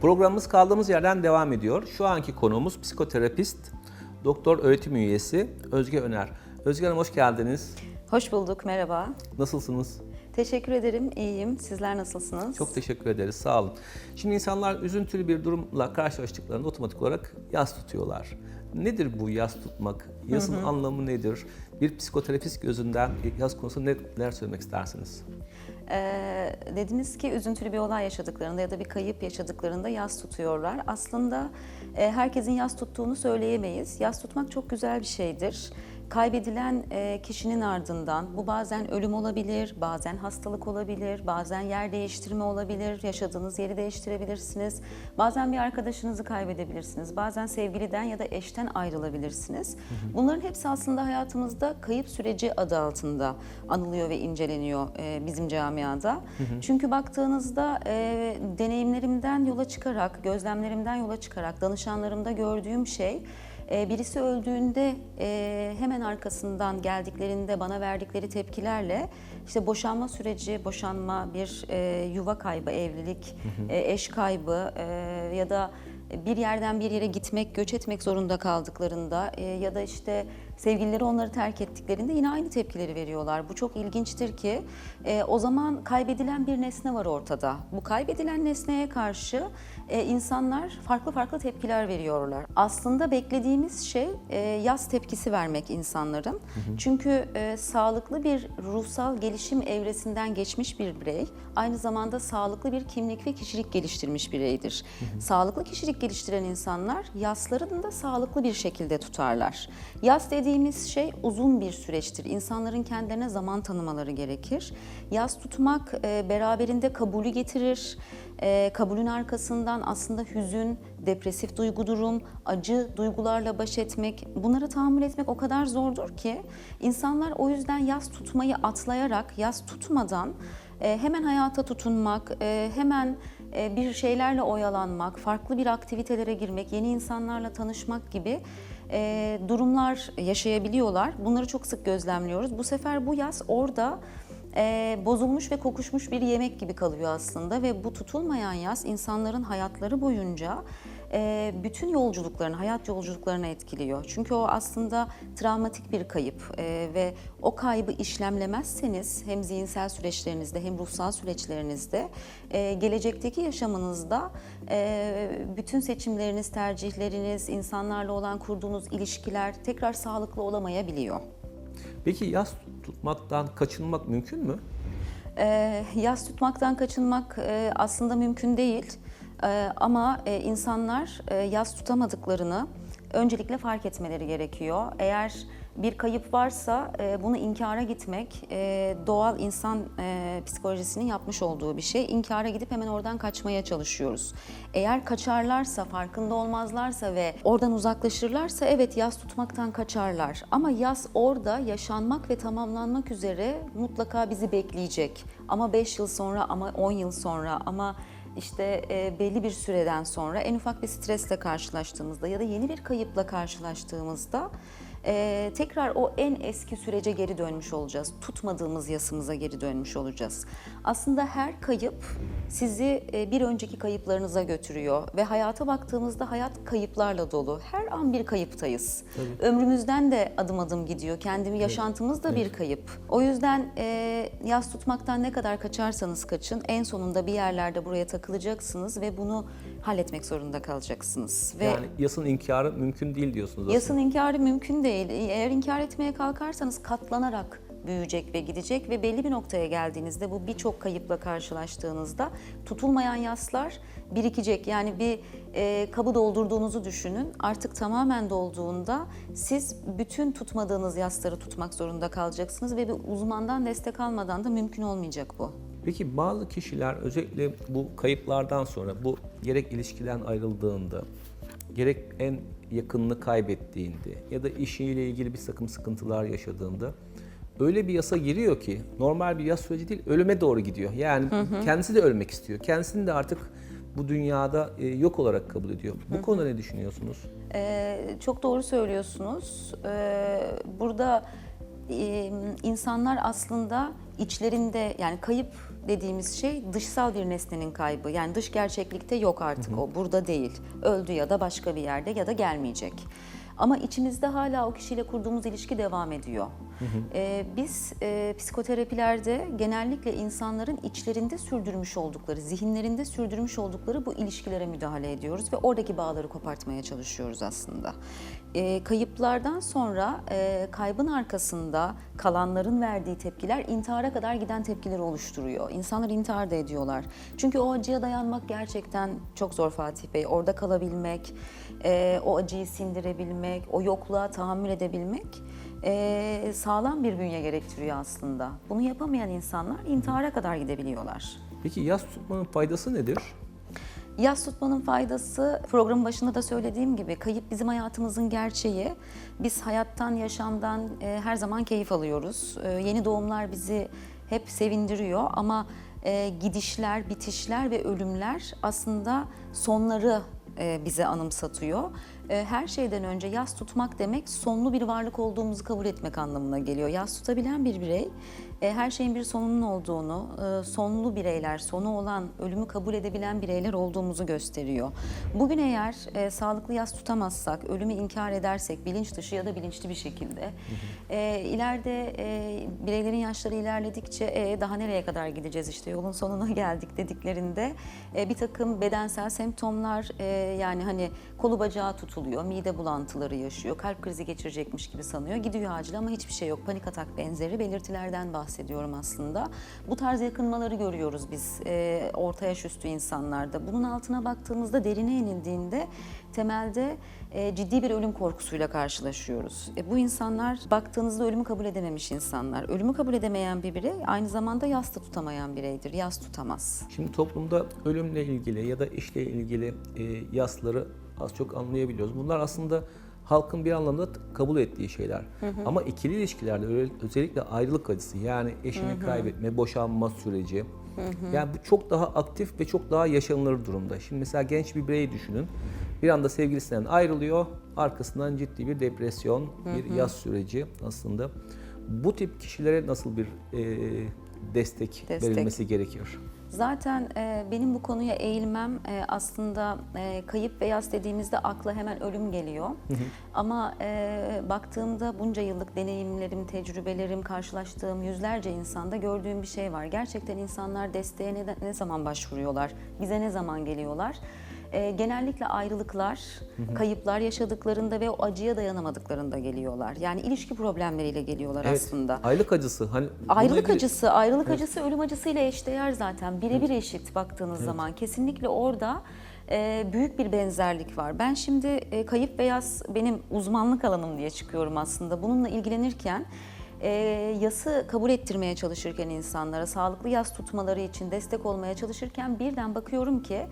Programımız kaldığımız yerden devam ediyor. Şu anki konuğumuz psikoterapist, doktor öğretim üyesi Özge Öner. Özge Hanım hoş geldiniz. Hoş bulduk, merhaba. Nasılsınız? Teşekkür ederim, iyiyim. Sizler nasılsınız? Çok teşekkür ederiz, sağ olun. Şimdi insanlar üzüntülü bir durumla karşılaştıklarında otomatik olarak yas tutuyorlar. Nedir bu yas tutmak? Yasın anlamı nedir? Bir psikoterapist gözünden yas konusunda neler söylemek istersiniz? Dediniz ki üzüntülü bir olay yaşadıklarında ya da bir kayıp yaşadıklarında yas tutuyorlar. Aslında herkesin yas tuttuğunu söyleyemeyiz. Yas tutmak çok güzel bir şeydir. Kaybedilen kişinin ardından bu bazen ölüm olabilir, bazen hastalık olabilir, bazen yer değiştirme olabilir, yaşadığınız yeri değiştirebilirsiniz, bazen bir arkadaşınızı kaybedebilirsiniz, bazen sevgiliden ya da eşten ayrılabilirsiniz. Bunların hepsi aslında hayatımızda kayıp süreci adı altında anılıyor ve inceleniyor bizim camiada. Çünkü baktığınızda deneyimlerimden yola çıkarak, gözlemlerimden yola çıkarak danışanlarımda gördüğüm şey, birisi öldüğünde hemen arkasından geldiklerinde bana verdikleri tepkilerle işte boşanma süreci, boşanma, bir yuva kaybı, evlilik, eş kaybı ya da bir yerden bir yere gitmek, göç etmek zorunda kaldıklarında ya da işte sevgilileri onları terk ettiklerinde yine aynı tepkileri veriyorlar. Bu çok ilginçtir ki o zaman kaybedilen bir nesne var ortada. Bu kaybedilen nesneye karşı insanlar farklı farklı tepkiler veriyorlar. Aslında beklediğimiz şey yas tepkisi vermek insanların. Çünkü sağlıklı bir ruhsal gelişim evresinden geçmiş bir birey, aynı zamanda sağlıklı bir kimlik ve kişilik geliştirmiş bireydir. Sağlıklı kişilik geliştiren insanlar yaslarını da sağlıklı bir şekilde tutarlar. Yas dediğimiz şey uzun bir süreçtir. İnsanların kendilerine zaman tanımaları gerekir. Yas tutmak beraberinde kabulü getirir. Kabulün arkasından aslında hüzün, depresif duygu durum, acı duygularla baş etmek, bunları tahammül etmek o kadar zordur ki insanlar o yüzden yas tutmayı atlayarak, yas tutmadan hemen hayata tutunmak, hemen bir şeylerle oyalanmak, farklı bir aktivitelere girmek, yeni insanlarla tanışmak gibi durumlar yaşayabiliyorlar. Bunları çok sık gözlemliyoruz. Bu sefer bu yas orada bozulmuş ve kokuşmuş bir yemek gibi kalıyor aslında ve bu tutulmayan yas insanların hayatları boyunca bütün yolculuklarını, hayat yolculuklarını etkiliyor. Çünkü o aslında travmatik bir kayıp ve o kaybı işlemlemezseniz hem zihinsel süreçlerinizde hem ruhsal süreçlerinizde gelecekteki yaşamınızda bütün seçimleriniz, tercihleriniz, insanlarla olan kurduğunuz ilişkiler tekrar sağlıklı olamayabiliyor. Peki yas tutmaktan kaçınmak mümkün mü? Yas tutmaktan kaçınmak aslında mümkün değil. Ama insanlar yas tutamadıklarını öncelikle fark etmeleri gerekiyor. Eğer bir kayıp varsa bunu inkara gitmek doğal insan psikolojisinin yapmış olduğu bir şey. İnkara gidip hemen oradan kaçmaya çalışıyoruz. Eğer kaçarlarsa, farkında olmazlarsa ve oradan uzaklaşırlarsa evet yas tutmaktan kaçarlar. Ama yas orada yaşanmak ve tamamlanmak üzere mutlaka bizi bekleyecek. Ama 5 yıl sonra, ama 10 yıl sonra, ama İşte belli bir süreden sonra en ufak bir stresle karşılaştığımızda ya da yeni bir kayıpla karşılaştığımızda tekrar o en eski sürece geri dönmüş olacağız. Tutmadığımız yasımıza geri dönmüş olacağız. Aslında her kayıp sizi bir önceki kayıplarınıza götürüyor ve hayata baktığımızda hayat kayıplarla dolu. Her an bir kayıptayız. Tabii. Ömrümüzden de adım adım gidiyor. Kendi yaşantımız da bir kayıp. O yüzden yas tutmaktan ne kadar kaçarsanız kaçın en sonunda bir yerlerde buraya takılacaksınız ve bunu halletmek zorunda kalacaksınız. Ve yani yasın inkarı mümkün değil diyorsunuz aslında. Yasın inkarı mümkün değil. Eğer inkar etmeye kalkarsanız katlanarak büyüyecek ve gidecek ve belli bir noktaya geldiğinizde bu birçok kayıpla karşılaştığınızda tutulmayan yaslar birikecek. Yani bir kabı doldurduğunuzu düşünün. Artık tamamen dolduğunda siz bütün tutmadığınız yasları tutmak zorunda kalacaksınız ve bir uzmandan destek almadan da mümkün olmayacak bu. Peki bazı kişiler özellikle bu kayıplardan sonra bu gerek ilişkiden ayrıldığında, gerek en yakınını kaybettiğinde ya da işiyle ilgili bir takım sıkıntılar yaşadığında öyle bir yasa giriyor ki normal bir yas süreci değil, ölüme doğru gidiyor. Yani kendisi de ölmek istiyor. Kendisini de artık bu dünyada yok olarak kabul ediyor. Bu konuda ne düşünüyorsunuz? Çok doğru söylüyorsunuz. Burada insanlar aslında içlerinde, yani kayıp dediğimiz şey dışsal bir nesnenin kaybı. Yani dış gerçeklikte yok artık o, burada değil. Öldü ya da başka bir yerde ya da gelmeyecek. Ama içimizde hala o kişiyle kurduğumuz ilişki devam ediyor. Biz psikoterapilerde genellikle insanların içlerinde sürdürmüş oldukları, zihinlerinde sürdürmüş oldukları bu ilişkilere müdahale ediyoruz ve oradaki bağları kopartmaya çalışıyoruz aslında. Kayıplardan sonra kaybın arkasında kalanların verdiği tepkiler intihara kadar giden tepkileri oluşturuyor. İnsanlar intihar da ediyorlar. Çünkü o acıya dayanmak gerçekten çok zor Fatih Bey. Orada kalabilmek, o acıyı sindirebilmek, o yokluğa tahammül edebilmek sağlam bir bünye gerektiriyor aslında. Bunu yapamayan insanlar intihara kadar gidebiliyorlar. Peki yas tutmanın faydası nedir? Yas tutmanın faydası, programın başında da söylediğim gibi, kayıp bizim hayatımızın gerçeği. Biz hayattan, yaşamdan her zaman keyif alıyoruz. Yeni doğumlar bizi hep sevindiriyor ama gidişler, bitişler ve ölümler aslında sonları bize anımsatıyor. Her şeyden önce yas tutmak demek sonlu bir varlık olduğumuzu kabul etmek anlamına geliyor. Yas tutabilen bir birey her şeyin bir sonunun olduğunu, sonlu bireyler, sonu olan, ölümü kabul edebilen bireyler olduğumuzu gösteriyor. Bugün eğer sağlıklı yas tutamazsak, ölümü inkar edersek bilinç dışı ya da bilinçli bir şekilde ileride bireylerin yaşları ilerledikçe daha nereye kadar gideceğiz, işte yolun sonuna geldik dediklerinde bir takım bedensel semptomlar, yani hani kolu bacağı tutuluyor, mide bulantıları yaşıyor, kalp krizi geçirecekmiş gibi sanıyor, gidiyor acil ama hiçbir şey yok, panik atak benzeri belirtilerden bahsediyorum aslında. Bu tarz yakınmaları görüyoruz biz orta yaş üstü insanlarda. Bunun altına baktığımızda, derine inildiğinde temelde ciddi bir ölüm korkusuyla karşılaşıyoruz. Bu insanlar baktığınızda ölümü kabul edememiş insanlar. Ölümü kabul edemeyen bir birey aynı zamanda yas da tutamayan bireydir. Yas tutamaz. Şimdi toplumda ölümle ilgili ya da işle ilgili yasları az çok anlayabiliyoruz. Bunlar aslında halkın bir anlamda kabul ettiği şeyler. Ama ikili ilişkilerde özellikle ayrılık acısı, yani eşini kaybetme, boşanma süreci, yani bu çok daha aktif ve çok daha yaşanılır durumda. Şimdi mesela genç bir bireyi düşünün. Bir anda sevgilisinden ayrılıyor, arkasından ciddi bir depresyon, bir yas süreci aslında. Bu tip kişilere nasıl bir destek verilmesi gerekiyor? Zaten benim bu konuya eğilmem aslında kayıp ve yas dediğimizde akla hemen ölüm geliyor. Ama baktığımda bunca yıllık deneyimlerim, tecrübelerim, karşılaştığım yüzlerce insanda gördüğüm bir şey var. Gerçekten insanlar desteğe ne zaman başvuruyorlar, bize ne zaman geliyorlar? Genellikle ayrılıklar, kayıplar yaşadıklarında ve o acıya dayanamadıklarında geliyorlar. Yani ilişki problemleriyle geliyorlar aslında. Ayrılık acısı. Hani ayrılık acısı ölüm acısıyla eşdeğer zaten. Birebir eşit baktığınız zaman. Kesinlikle orada büyük bir benzerlik var. Ben şimdi kayıp ve yas benim uzmanlık alanım diye çıkıyorum aslında. Bununla ilgilenirken yası kabul ettirmeye çalışırken insanlara, sağlıklı yas tutmaları için destek olmaya çalışırken birden bakıyorum ki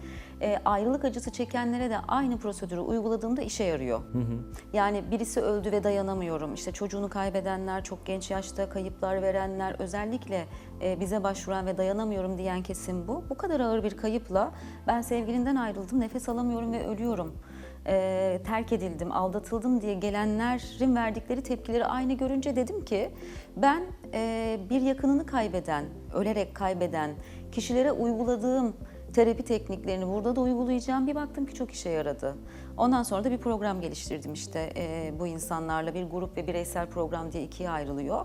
ayrılık acısı çekenlere de aynı prosedürü uyguladığımda işe yarıyor. Yani birisi öldü ve dayanamıyorum, işte çocuğunu kaybedenler, çok genç yaşta kayıplar verenler, özellikle bize başvuran ve dayanamıyorum diyen kesim bu. Bu kadar ağır bir kayıpla ben sevgilimden ayrıldım, nefes alamıyorum ve ölüyorum. Terk edildim, aldatıldım diye gelenlerin verdikleri tepkileri aynı görünce dedim ki ben bir yakınını kaybeden, ölerek kaybeden kişilere uyguladığım terapi tekniklerini burada da uygulayacağım. Bir baktım ki çok işe yaradı. Ondan sonra da bir program geliştirdim işte bu insanlarla, bir grup ve bireysel program diye ikiye ayrılıyor.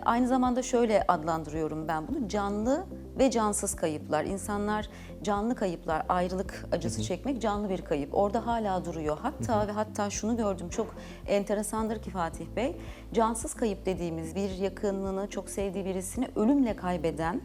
Aynı zamanda şöyle adlandırıyorum ben bunu: canlı ve cansız kayıplar. İnsanlar canlı kayıplar, ayrılık acısı çekmek canlı bir kayıp. Orada hala duruyor. Hatta ve hatta şunu gördüm, çok enteresandır ki Fatih Bey, cansız kayıp dediğimiz bir yakınını, çok sevdiği birisini ölümle kaybeden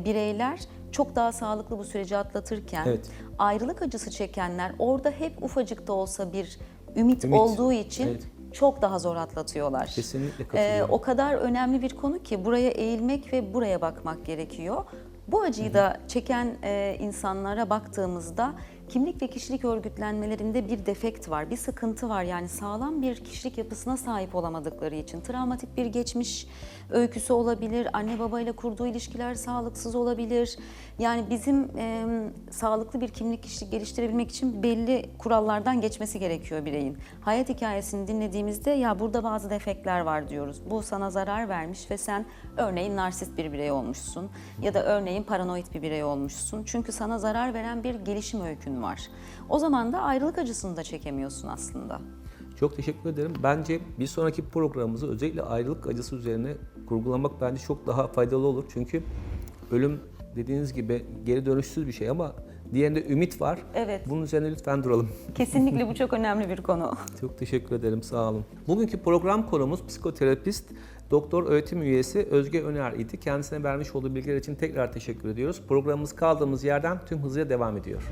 bireyler çok daha sağlıklı bu süreci atlatırken ayrılık acısı çekenler orada hep ufacık da olsa bir ümit olduğu için çok daha zor atlatıyorlar. Kesinlikle katılıyorum. O kadar önemli bir konu ki buraya eğilmek ve buraya bakmak gerekiyor. Bu acıyı da çeken insanlara baktığımızda kimlik ve kişilik örgütlenmelerinde bir defekt var, bir sıkıntı var. Yani sağlam bir kişilik yapısına sahip olamadıkları için travmatik bir geçmiş öyküsü olabilir, anne babayla kurduğu ilişkiler sağlıksız olabilir. Yani bizim sağlıklı bir kimlik kişilik geliştirebilmek için belli kurallardan geçmesi gerekiyor bireyin. Hayat hikayesini dinlediğimizde ya burada bazı defektler var diyoruz. Bu sana zarar vermiş ve sen örneğin narsist bir birey olmuşsun ya da örneğin paranoid bir birey olmuşsun. Çünkü sana zarar veren bir gelişim öykün var. O zaman da ayrılık acısını da çekemiyorsun aslında. Çok teşekkür ederim. Bence bir sonraki programımızı özellikle ayrılık acısı üzerine kurgulamak bence çok daha faydalı olur. Çünkü ölüm dediğiniz gibi geri dönüşsüz bir şey ama diğerinde ümit var. Evet. Bunun üzerine lütfen duralım. Kesinlikle bu çok önemli bir konu. Çok teşekkür ederim, sağ olun. Bugünkü program konumuz psikoterapist, doktor öğretim üyesi Özge Öner idi. Kendisine vermiş olduğu bilgiler için tekrar teşekkür ediyoruz. Programımız kaldığımız yerden tüm hızıyla devam ediyor.